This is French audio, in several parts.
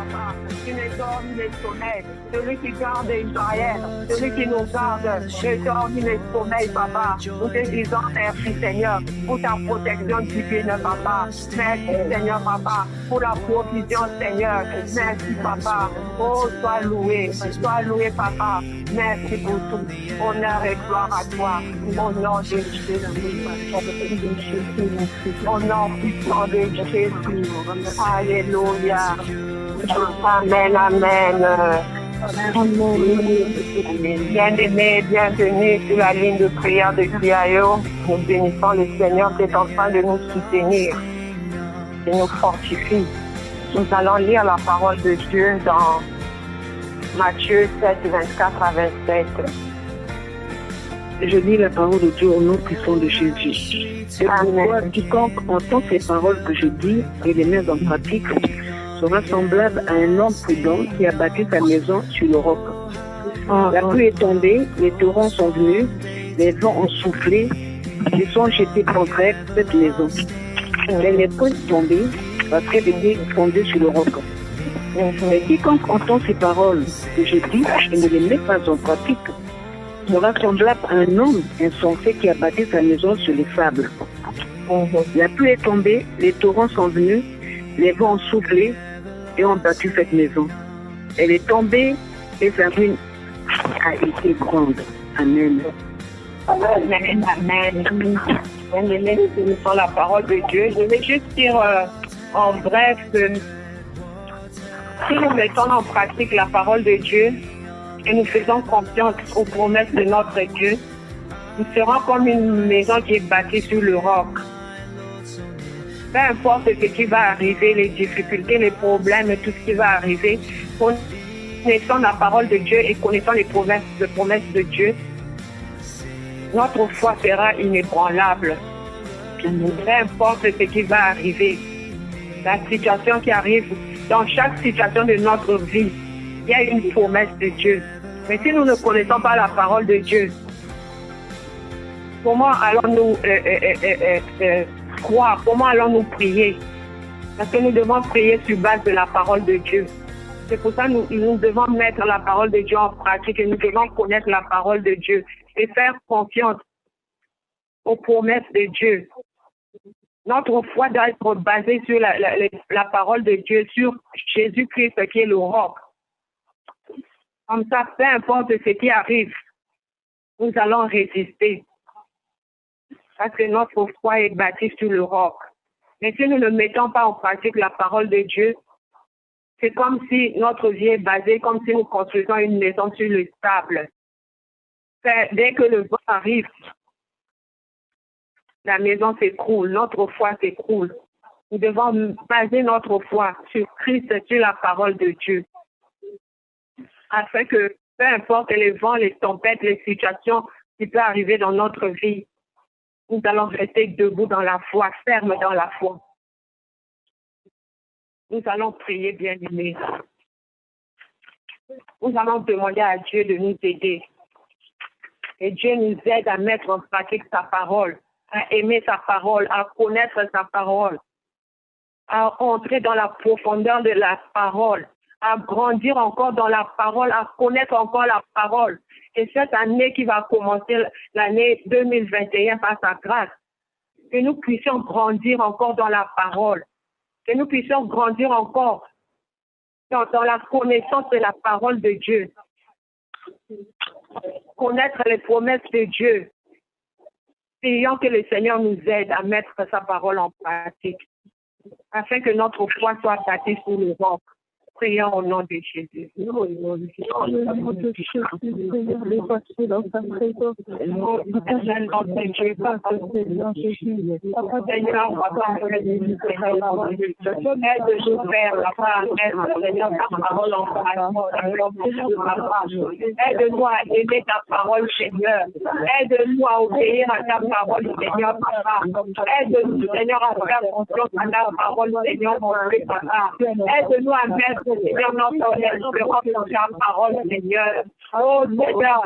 papa. Tu ne dors ni le sommeil. Celui qui garde Israël, celui qui nous garde, ne dort ni le sommeil, papa. Nous te disons merci, Seigneur, pour ta protection divine, papa. Merci, Seigneur, papa, pour la provision, Seigneur. Merci, papa. Oh, sois loué, papa. Merci pour tout. Honneur et gloire à toi. Au nom de Jésus. Au nom puissant de Jésus. Alléluia. Amen, amen. Bien-aimés, bienvenue sur la ligne de prière de CIO. Nous bénissons le Seigneur qui est en train de nous soutenir, de nous fortifier. Nous allons lire la parole de Dieu dans Matthieu 7, 24 à 27. Je lis la parole de Dieu au nom puissant de Jésus. C'est pourquoi quiconque entend ces paroles que je dis et les met en pratique sera semblable à un homme prudent qui a bâti sa maison sur le roc. La pluie est tombée, les torrents sont venus, les vents ont soufflé, ils sont jetés contre cette maison. Elle n'est point tombée parce qu'elle était fondée sur le roc. Mais quiconque entend ces paroles que je dis et ne les met pas en pratique sera semblable à un homme insensé qui a bâti sa maison sur les sables. La pluie est tombée, les torrents sont venus, les vents ont soufflé et ont battu cette maison. Elle est tombée et sa ruine a été grande. Amen. Amen, amen. Bien-aimés, nous connaissons la parole de Dieu. Je vais juste dire en bref que si nous mettons en pratique la parole de Dieu et nous faisons confiance aux promesses de notre Dieu, nous serons comme une maison qui est bâtie sur le roc. Peu importe ce qui va arriver, les difficultés, les problèmes, tout ce qui va arriver, connaissant la parole de Dieu et connaissant les promesses de Dieu, notre foi sera inébranlable. Peu importe ce qui va arriver, la situation qui arrive, dans chaque situation de notre vie, il y a une promesse de Dieu. Mais si nous ne connaissons pas la parole de Dieu, comment allons-nous croire? Comment allons-nous prier? Parce que nous devons prier sur base de la parole de Dieu. C'est pour ça que nous devons mettre la parole de Dieu en pratique et nous devons connaître la parole de Dieu et faire confiance aux promesses de Dieu. Notre foi doit être basée sur la parole de Dieu, sur Jésus-Christ qui est le roc. Comme ça, peu importe ce qui arrive, nous allons résister. Parce que notre foi est bâtie sur le roc. Mais si nous ne mettons pas en pratique la parole de Dieu, c'est comme si notre vie est basée, comme si nous construisons une maison sur le sable. Dès que le vent arrive, la maison s'écroule, notre foi s'écroule. Nous devons baser notre foi sur Christ, sur la parole de Dieu. Afin que, peu importe les vents, les tempêtes, les situations qui peuvent arriver dans notre vie, nous allons rester debout dans la foi, ferme dans la foi. Nous allons prier, bien-aimés. Nous allons demander à Dieu de nous aider. Et Dieu nous aide à mettre en pratique sa parole, à aimer sa parole, à connaître sa parole, à entrer dans la profondeur de la parole, à grandir encore dans la parole, à connaître encore la parole. Et cette année qui va commencer, l'année 2021 par sa grâce, que nous puissions grandir encore dans la parole, que nous puissions grandir encore dans la connaissance de la parole de Dieu, connaître les promesses de Dieu. Prions que le Seigneur nous aide à mettre sa parole en pratique, afin que notre foi soit bâtie sur le roc. Prions au nom de Jésus. Aide-nous à aimer ta parole, Seigneur. Aide-nous à obéir à ta parole, Seigneur, papa. Aide-nous, Seigneur, à faire confiance à ta parole, Seigneur, mon Dieu, papa. Aide-nous à mettre Seigneur, notre espérance dans ta parole, Seigneur. Oh Seigneur,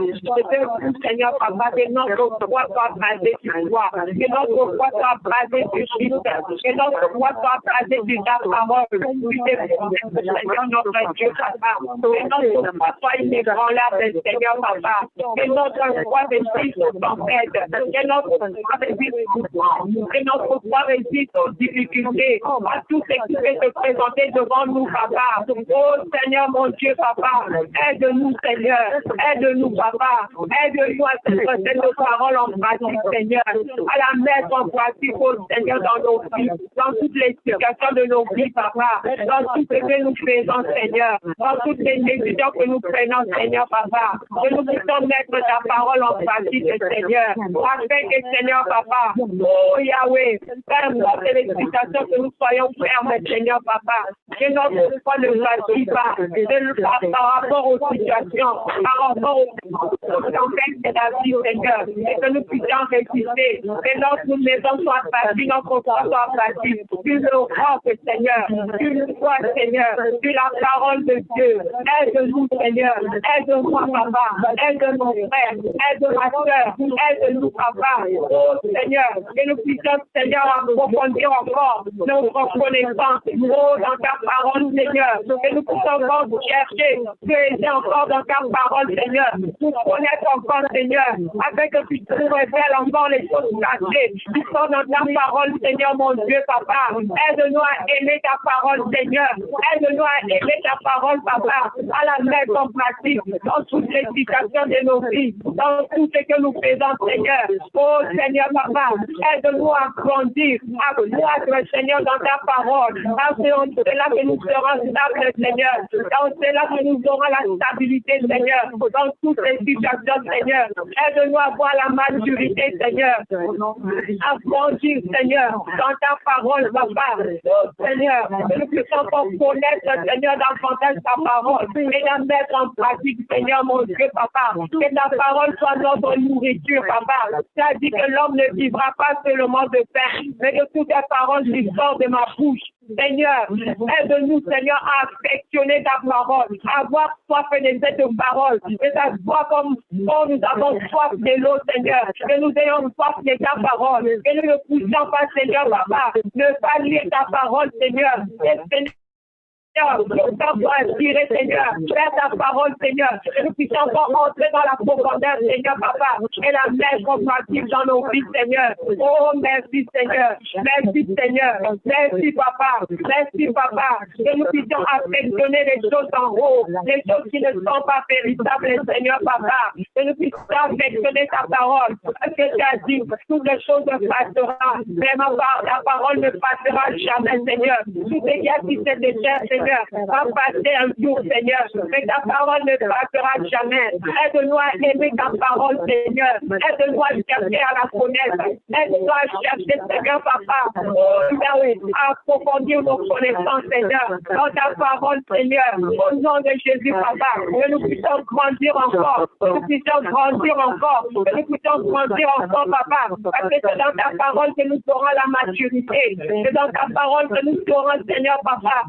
Seigneur, Papa, que notre foi soit basée sur toi, que notre foi soit basée sur Christ, que notre foi soit basée sur ta parole, Seigneur, notre Dieu, Papa, que notre foi soit inébranlable, Seigneur, Papa, que notre foi résiste aux tempêtes, que notre foi résiste aux difficultés, à tout ce qui peut se présenter devant nous, Papa. Oh Seigneur, mon Dieu, Papa, aide-nous, Seigneur. Aide-nous, Papa. Aide-nous à mettre nos paroles en pratique, Seigneur. À la mettre en pratique, oh Seigneur, dans nos vies, dans toutes les situations de nos vies, Papa. Dans tout ce que nous faisons, Seigneur. Dans toutes les décisions que nous prenons, Seigneur, Papa. Que nous puissions mettre ta parole en pratique, Seigneur. Afin que, Seigneur, Papa, oh Yahweh, ferme les situations que nous soyons fermes, Seigneur, Papa. Que notre foi ne vacille pas. Par rapport aux situations, par rapport aux tempêtes de la vie, Seigneur, et que nous puissions résister, que notre maison soit bâtie, notre foi soit bâtie, sur le roc, Seigneur, sur le toit, Seigneur, sur la parole de Dieu. Aide-nous, Seigneur, aide-moi, Papa, aide mon frère, aide ma soeur, aide-nous, Papa, oh Seigneur, que nous puissions, Seigneur, approfondir encore notre connaissance, oh, dans ta parole, Seigneur, que nous puissions encore chercher, creuser encore dans ta parole, Seigneur, pour connaître encore, Seigneur, afin que tu nous révèles encore les choses cachées qui sont dans ta parole, Seigneur, mon Dieu, Papa. Aide-nous à aimer ta parole, Seigneur. Aide-nous à aimer ta parole, Papa, à la mettre en pratique dans toutes les situations de nos vies, dans tout ce que nous faisons, Seigneur. Oh, Seigneur, Papa, aide-nous à grandir, à croître, Seigneur, dans ta parole. C'est là que nous serons stables, Seigneur. Dans cela que nous aurons la stabilité, Seigneur, dans toutes les situations, Seigneur. Aide-nous à voir la maturité, Seigneur. À grandir, Seigneur, dans ta parole, Papa. Seigneur, que nous puissions encore connaître, Seigneur, davantage ta parole et la mettre en pratique, Seigneur, mon Dieu, Papa. Que ta parole soit notre nourriture, Papa. Tu as dit que l'homme ne vivra pas seulement de pain, mais de toutes les paroles qui sortent de ma bouche. Seigneur, aide-nous, Seigneur, à affectionner ta parole, à avoir soif de cette parole, que ça soit comme nous avons soif de l'eau, Seigneur, que nous ayons soif de ta parole, que nous ne puissions pas, Seigneur, Papa, ne pas lire ta parole, Seigneur. Seigneur, inspirer, Seigneur, faire ta parole, Seigneur, que nous puissions encore entrer dans la profondeur, Seigneur, Papa, et la mettre en pratique dans nos vies, Seigneur. Oh, merci, Seigneur. Merci, Seigneur. Merci, Papa. Merci, Papa. Que nous puissions affectionner les choses en haut, les choses qui ne sont pas véritables, Seigneur, Papa. Que nous puissions affectionner ta parole. Parce que tu as dit, toutes les choses passeront. Vraiment, ta parole ne passera jamais, Seigneur. Tout ce qui a quitté des terres, Seigneur, va passer un jour, Seigneur, mais ta parole ne passera jamais. Aide-nous à aimer ta parole, Seigneur. Aide-nous à chercher à la connaître. Aide-nous à chercher, Seigneur, Papa. À approfondir nos connaissances, Seigneur, dans ta parole, Seigneur. Au nom de Jésus, Papa, que nous puissions grandir encore. Que nous puissions grandir encore. Que nous puissions grandir encore, Papa. Parce que c'est dans ta parole que nous aurons la maturité. C'est dans ta parole que nous aurons, Seigneur, Papa.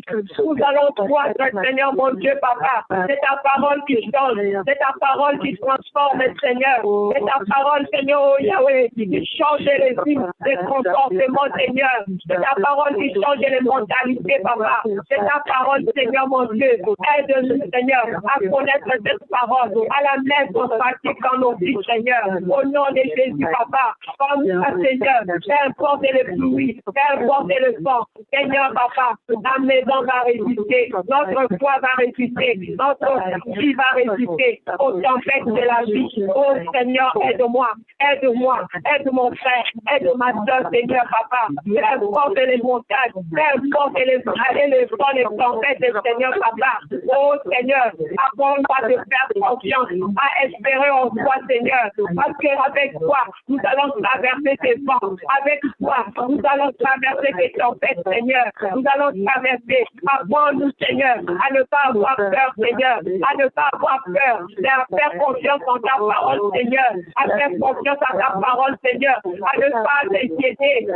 Nous allons croire, Seigneur, mon Dieu, Papa. C'est ta parole qui change. C'est ta parole qui transforme, Seigneur. C'est ta parole, Seigneur, oh Yahweh, qui change les vies, les comportements, Seigneur. C'est ta parole qui change les mentalités, Papa. C'est ta parole, Seigneur, mon Dieu. Aide-nous, Seigneur, à connaître cette parole, à la mettre en pratique dans nos vies, Seigneur. Au nom de Jésus, Papa. Comme ça, Seigneur, peu importe le pluie, peu importe le vent, Seigneur, Papa, la maison va résister, notre foi va résister, notre vie va résister aux tempêtes de la vie. Oh Seigneur, aide-moi, aide-moi, aide mon frère, aide ma soeur, Seigneur, Papa. Peu importe les montagnes, peu importe les vallées, les vents, les tempêtes, Seigneur, Papa. Oh Seigneur, apprends-moi de faire confiance, à espérer en toi, Seigneur, parce qu'avec toi, nous allons traverser ces vents, avec toi, nous allons traverser ces tempêtes, Seigneur, nous allons traverser Apprends-nous, Seigneur, à ne pas avoir peur, Seigneur, à ne pas avoir peur, mais à faire confiance en ta parole, Seigneur, à faire confiance à ta parole, Seigneur, à ne pas s'inquiéter,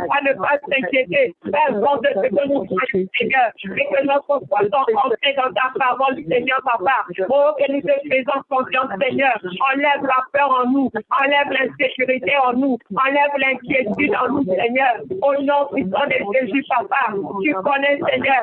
peu importe de ce que nous faisons, Seigneur, et que notre foi soit ancrée dans ta parole, Seigneur, papa. Oh, que nous te faisons confiance, Seigneur. Enlève la peur en nous, enlève l'insécurité en nous, enlève l'inquiétude en nous, Seigneur. Au nom puissant de Jésus, papa, tu connais, Seigneur,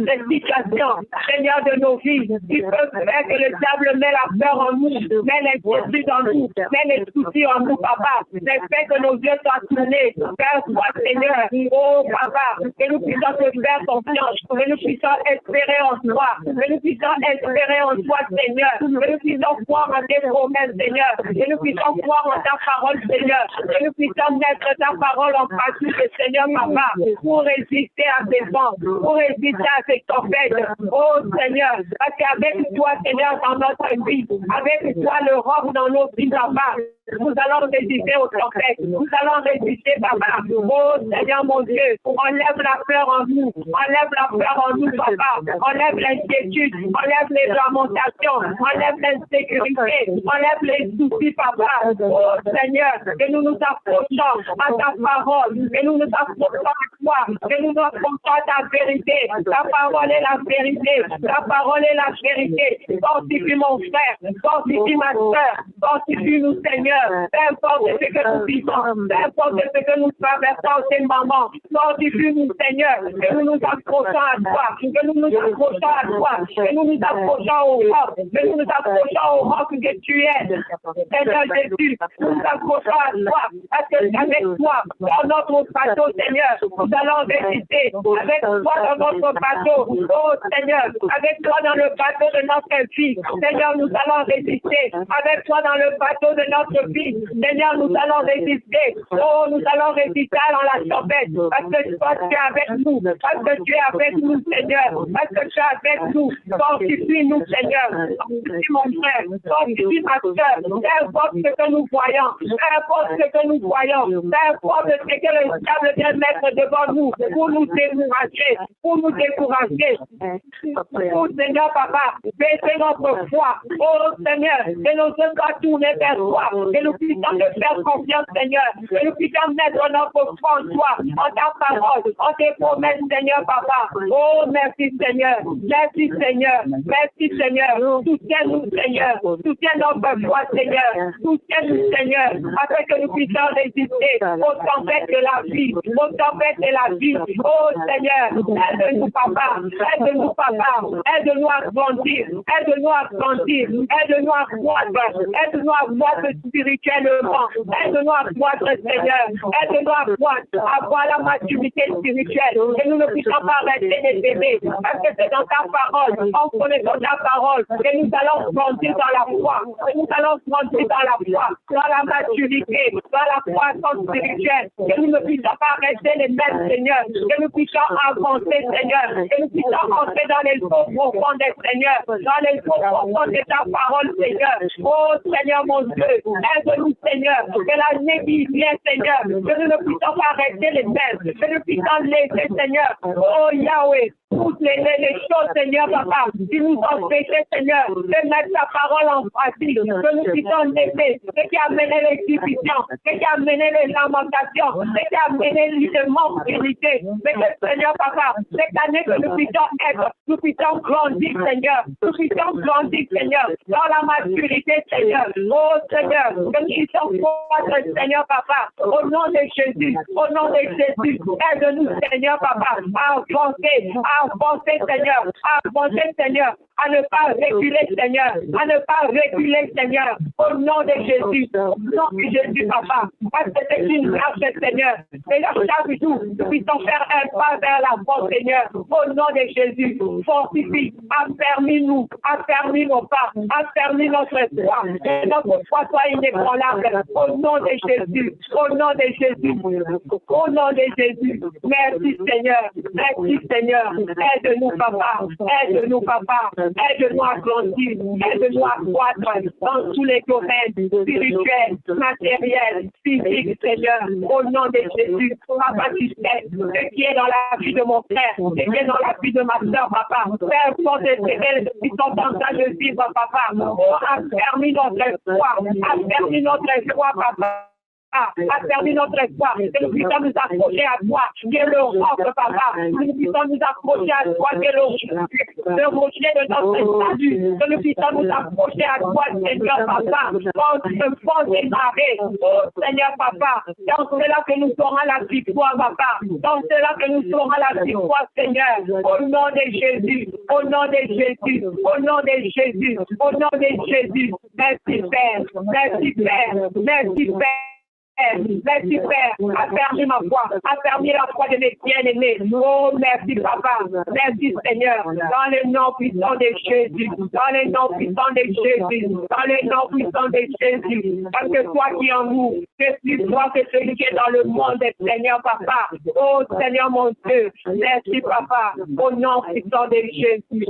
cette situation, Seigneur, de nos vies, qui peut faire que le diable met la peur en nous, met l'inquiétude en nous, met les soucis en nous, papa. Mais fais que nos yeux soient tournés vers toi, Seigneur. Oh, papa, que nous puissions te faire confiance, que nous puissions espérer en toi, que nous puissions espérer en toi, Seigneur, que nous puissions croire en tes promesses, Seigneur, que nous puissions croire en ta parole, Seigneur, que nous puissions mettre ta parole en pratique, Seigneur, papa, pour résister à tes vents, pour résister à ces tempêtes. Oh, Seigneur, parce qu'avec toi, Seigneur, dans notre vie, avec toi, l'Europe dans nos vies, papa, nous allons résister aux tempêtes, nous allons résister, papa. Oh, Seigneur, mon Dieu, enlève la peur en nous, enlève la peur en nous, papa, enlève l'inquiétude, enlève les lamentations, enlève l'insécurité, enlève les soucis, papa. Oh, Seigneur, que nous nous approchons à ta parole, que nous nous approchons à toi, que nous nous approchons à ta vérité. Ta parole est la vérité, ta parole est la vérité. Fortifie mon frère, fortifie ma soeur, fortifie-nous, Seigneur. Peu importe ce que nous vivons, peu importe ce que nous traversons en ces moments, fortifie-nous, Seigneur, que nous nous approchons à toi, que nous nous approchons à toi, que nous nous approchons au roc, que nous nous approchons au roc que tu es. Seigneur Jésus, nous nous approchons à toi, parce que avec toi, dans notre bateau, Seigneur, nous allons résister. Avec toi dans notre bateau, oh Seigneur, avec toi dans le bateau de notre vie, Seigneur, nous allons résister. Avec toi dans le bateau de notre vie, Seigneur, nous allons résister. Oh, nous allons résister dans la tempête, parce que toi, tu es avec nous, parce que tu es avec nous, Seigneur, parce que tu es avec nous. Fortifie-nous, Seigneur. Fortifie mon frère, fortifie ma soeur. Peu importe ce que nous voyons, peu importe ce que nous voyons, peu importe ce que le diable vient mettre devant nous pour nous décourager, Oh, Seigneur, papa, baissez notre foi. Oh, Seigneur, que nos yeux soient tournés vers toi, que nous puissions te faire confiance, Seigneur, que nous puissions mettre notre foi en toi, en ta parole, en tes promesses, Seigneur, papa. Oh, merci, Seigneur. Merci, Seigneur. Merci, Seigneur. Soutiens-nous, Seigneur. Soutiens notre foi, Seigneur. Soutiens-nous, Seigneur, afin que nous puissions résister aux tempêtes de la vie, aux tempêtes de la vie. Oh, Seigneur, aide-nous, papa. Aide-nous, papa. Aide-nous à grandir. Aide-nous à grandir. Aide-nous à croître. Aide-nous à croître spirituellement. Aide-nous à croître, Seigneur. Aide-nous à croître, à avoir la maturité spirituelle. Que nous ne puissions pas rester des bébés. Parce que c'est dans ta parole, en connaissant ta parole, que nous allons grandir dans la foi. Que nous allons grandir dans la foi, dans la maturité, dans la croissance spirituelle. Que nous ne puissions pas rester les mêmes, Seigneur. Que nous puissions avancer, Seigneur. Que nous puissions entrer dans les eaux profondes des Seigneur. Dans les eaux profondes de ta parole, Seigneur. Oh, Seigneur, mon Dieu. Aide-nous, Seigneur. Que l'année qui vient, Seigneur. Que nous ne puissions pas rester les mêmes. Que nous puissions laisser, Seigneur. Oh, Yahweh. Toutes les choses, Seigneur, papa, qui nous empêchaient, Seigneur, de mettre ta parole en pratique, que nous puissions laisser, ce qui a mené les divisions, ce qui a mené les lamentations, ce qui a mené le manque d'unité. Mais que, Seigneur, papa, cette année que nous puissions être, nous puissions grandir, Seigneur, nous puissions grandir, Seigneur, dans la maturité, Seigneur. Oh, Seigneur, que nous puissions croître, Seigneur, papa, au nom de Jésus, aide-nous, Seigneur, papa, à avancer, Seigneur, à ne pas reculer, Seigneur, Seigneur, au nom de Jésus, papa, parce que c'est une grâce, Seigneur, et là, chaque jour, nous puissions faire un pas vers l'avant, Seigneur, au nom de Jésus, fortifie, affermis-nous, affermis nos pas, affermis notre foi, que notre foi soit inébranlable, au nom de Jésus, au nom de Jésus, merci, Seigneur, aide-nous, papa, Aide-nous à grandir. Aide-nous à croître dans tous les domaines spirituels, matériels, physiques, Seigneur. Au nom de Jésus, Papa, tu sais ce qui est dans la vie de mon frère, ce qui est dans la vie de ma soeur, Papa. Père, pour tes fidèles qui sont en train de vivre, Papa. Affermis notre foi. Affermis notre foi, Papa. Affermis notre espoir, que nous puissions nous accrocher à toi, que le roc, Papa, que nous puissions nous accrocher à toi, que le rocher de notre salut, que nous puissions nous accrocher à toi, Seigneur, Papa, quand le fond est barré, oh Seigneur, Papa, dans cela que nous serons la victoire, Papa, dans cela que nous serons la victoire, Seigneur, au nom de Jésus, au nom de Jésus, au nom de Jésus, au nom de Jésus, merci Père, merci Père, merci Père. Merci Père, affermis ma foi, affermis la foi de mes bien-aimés. Oh, merci Papa, merci Seigneur, dans le nom puissant de Jésus, dans le nom puissant de Jésus, dans le nom puissant de Jésus, parce que toi qui es en nous, c'est plus toi que celui qui est dans le monde, Seigneur Papa. Oh Seigneur mon Dieu, merci Papa, au nom puissant de Jésus,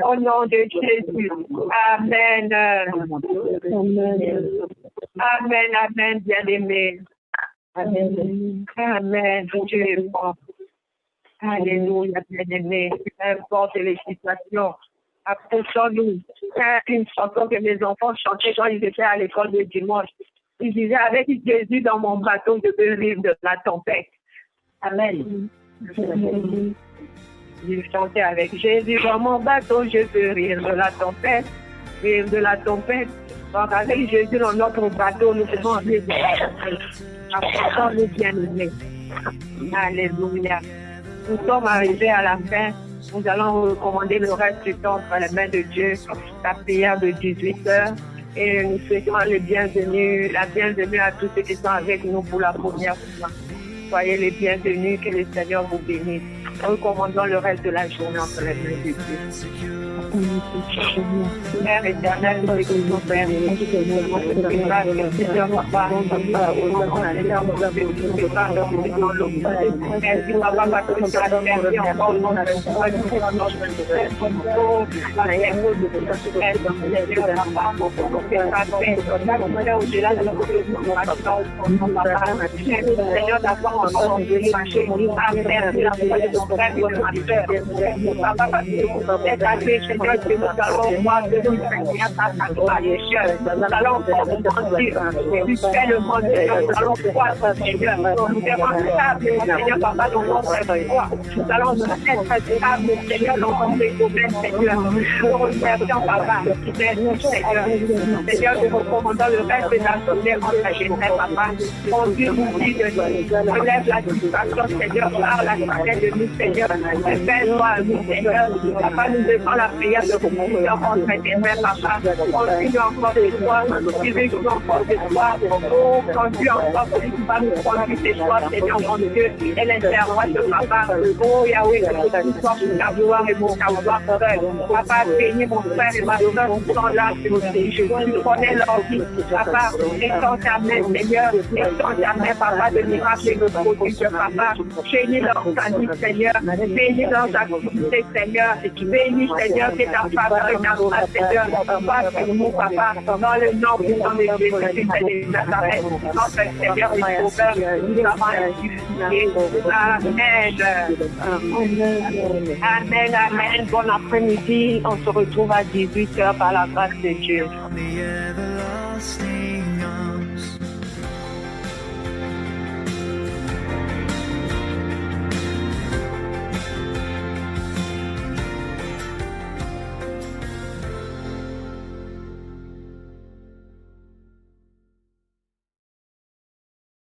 au nom de Jésus. Amen. Amen, amen, bien-aimé. Amen. Amen. Dieu est bon. Alléluia, bien-aimé. Peu importe les situations, approchons-nous. C'est une chanson que mes enfants chantaient quand ils étaient à l'école de dimanche. Ils disaient, avec Jésus dans mon bateau, je peux vivre de la tempête. Amen. Ils chantaient avec Jésus dans mon bateau, je peux rire de la tempête. Rire de la tempête. Donc, avec Jésus dans notre bateau, nous pouvons vivre de la tempête. Approchons-nous, bien-aimés. Alléluia. Nous sommes arrivés à la fin. Nous allons recommander le reste du temps entre les mains de Dieu, la prière de 18h. Et nous souhaitons la bienvenue à tous ceux qui sont avec nous pour la première fois. Soyez les bienvenus, que le Seigneur vous bénisse. Recommandons le reste de la journée entre les mains de Dieu. Père éternel, nous écoutons, Père. Merci, Papa, parce que tu as servi encore Seigneur, d'avoir encore marché à faire la foi de ton frère et de ma soeur. Papa, parce que cette année, Seigneur, que nous allons voir que nous sommes à l'échelle. Nous allons grandir spirituellement, nous allons croître, Seigneur. Nous serons stables, Seigneur, Papa, dans notre foi. Nous allons être stables, Seigneur, dans notre domaine, Seigneur. Nous remercions, Papa. Merci, Seigneur. Seigneur, nous recommandons le reste de la journée en ta jeunesse, Papa. Mon Dieu, nous dit de relève la situation, Seigneur, par la sagesse de nous, Seigneur. Fais-toi à nous, Seigneur. Papa, nous devons la prière de vous entre tes mains, Papa. Continue encore de toi, dirige-nous encore de toi. Oh, continue encore celui qui va nous conduire de toi, Seigneur, mon Dieu. Et l'interroge de Papa. Oh, Yahweh, que tout soit pour ta gloire et pour ta gloire, frère. Papa, bénis mon frère et ma soeur qui sont là, je connais leur vie. Papa, étends ta main, Seigneur. Étends ta main, Papa, de miracles et de prodiges, Papa. Bénis leur famille, Seigneur. Bénis leurs activités, Seigneur. Bénis, Seigneur, que ta faveur et ta grâce, Seigneur, passe sur nous, Papa, dans le nom puissant de Jésus-Christ de Nazareth, notre Seigneur et Sauveur, nous avons ainsi prié. Amen. Amen, amen. Bon après-midi. On se retrouve à 18h par la grâce de Dieu.